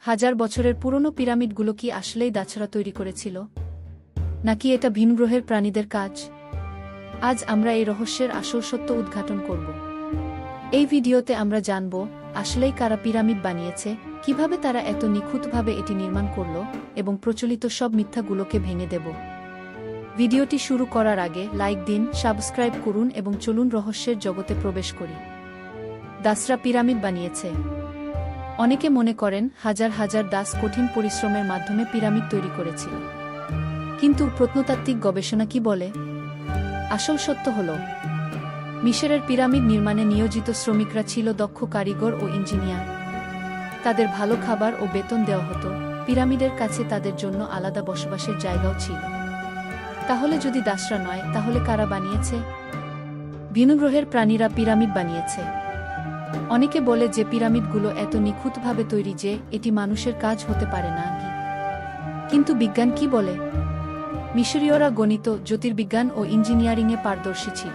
হাজার বছরের পুরনো পিরামিডগুলো কি আসলেই দাছরা তৈরি করেছিল, নাকি এটা ভিনগ্রহের প্রাণীদের কাজ? আজ আমরা এই রহস্যের আসল সত্য উদ্ঘাটন করব। এই ভিডিওতে আমরা জানব আসলেই কারা পিরামিড বানিয়েছে, কিভাবে তারা এত নিখুঁতভাবে এটি নির্মাণ করল, এবং প্রচলিত সব মিথ্যাগুলোকে ভেঙে দেব। ভিডিওটি শুরু করার আগে লাইক দিন, সাবস্ক্রাইব করুন এবং চলুন রহস্যের জগতে প্রবেশ করি। দাসরা পিরামিড বানিয়েছে। অনেকে মনে করেন হাজার হাজার দাস কঠিন পরিশ্রমের মাধ্যমে পিরামিড তৈরি করেছিল। কিন্তু প্রত্নতাত্ত্বিক গবেষণা কি বলে? আসল সত্য হল, মিশরের পিরামিড নির্মাণে নিয়োজিত শ্রমিকরা ছিল দক্ষ কারিগর ও ইঞ্জিনিয়ার। তাদের ভালো খাবার ও বেতন দেওয়া হতো। পিরামিডের কাছে তাদের জন্য আলাদা বসবাসের জায়গাও ছিল। তাহলে যদি দাসরা নয়, তাহলে কারা বানিয়েছে? ভিনগ্রহের প্রাণীরা পিরামিড বানিয়েছে। অনেকে বলে যে পিরামিডগুলো এত নিখুঁতভাবে তৈরি যে এটি মানুষের কাজ হতে পারে না। কিন্তু বিজ্ঞান কি বলে? মিশরীয়রা গণিত, জ্যোতির্বিজ্ঞান ও ইঞ্জিনিয়ারিংয়ে পারদর্শী ছিল।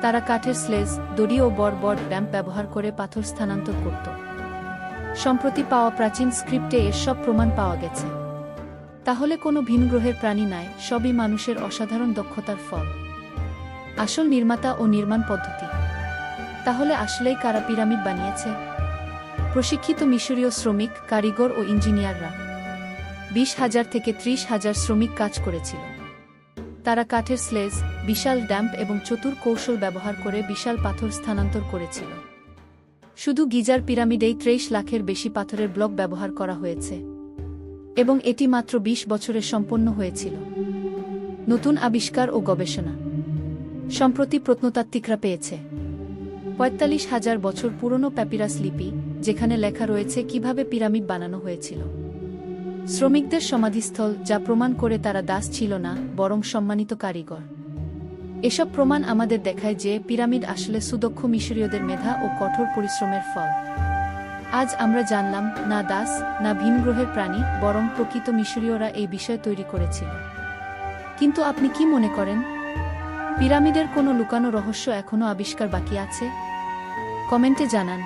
তারা কাঠের স্লেজ, দড়ি ও বড় র্যাম্প ব্যবহার করে পাথর স্থানান্তর করত। সম্প্রতি পাওয়া প্রাচীন স্ক্রিপ্টে এর সব প্রমাণ পাওয়া গেছে। তাহলে কোনো ভিনগ্রহের প্রাণী নয়, সবই মানুষের অসাধারণ দক্ষতার ফল। আসল নির্মাতা ও নির্মাণ পদ্ধতি। তাহলে আসলেই কারা পিরামিড বানিয়েছে? প্রশিক্ষিত মিশরীয় শ্রমিক, কারিগর ও ইঞ্জিনিয়াররা। 20,000 থেকে 30,000 শ্রমিক কাজ করেছিল। তারা কাঠের স্লেজ, বিশাল ড্যাম্প এবং চতুর কৌশল ব্যবহার করে বিশাল পাথর স্থানান্তর করেছিল। শুধু গিজার পিরামিডেই 23 লাখের বেশি পাথরের ব্লক ব্যবহার করা হয়েছে, এবং এটি মাত্র 20 বছরে সম্পন্ন হয়েছিল। নতুন আবিষ্কার ও গবেষণা। সম্প্রতি প্রত্নতাত্ত্বিকরা পেয়েছে 45,000 বছর পুরনো প্যাপিরাস লিপি, যেখানে লেখা রয়েছে কিভাবে পিরামিড বানানো হয়েছিল। শ্রমিকদের সমাধিস্থল, যা প্রমাণ করে তারা দাস ছিল না, বরং সম্মানিত কারিগর। এসব প্রমাণ আমাদের দেখায় যে পিরামিড আসলে সুদক্ষ মিশরীয়দের মেধা ও কঠোর পরিশ্রমের ফল। আজ আমরা জানলাম, না দাস, না ভিনগ্রহের প্রাণী, বরং প্রকৃত মিশরীয়রা এই বিষয় তৈরি করেছিল। কিন্তু আপনি কি মনে করেন? পিরামিডের কোনো লুকানো রহস্য এখনও আবিষ্কার বাকি আছে? কমেন্টে জানান।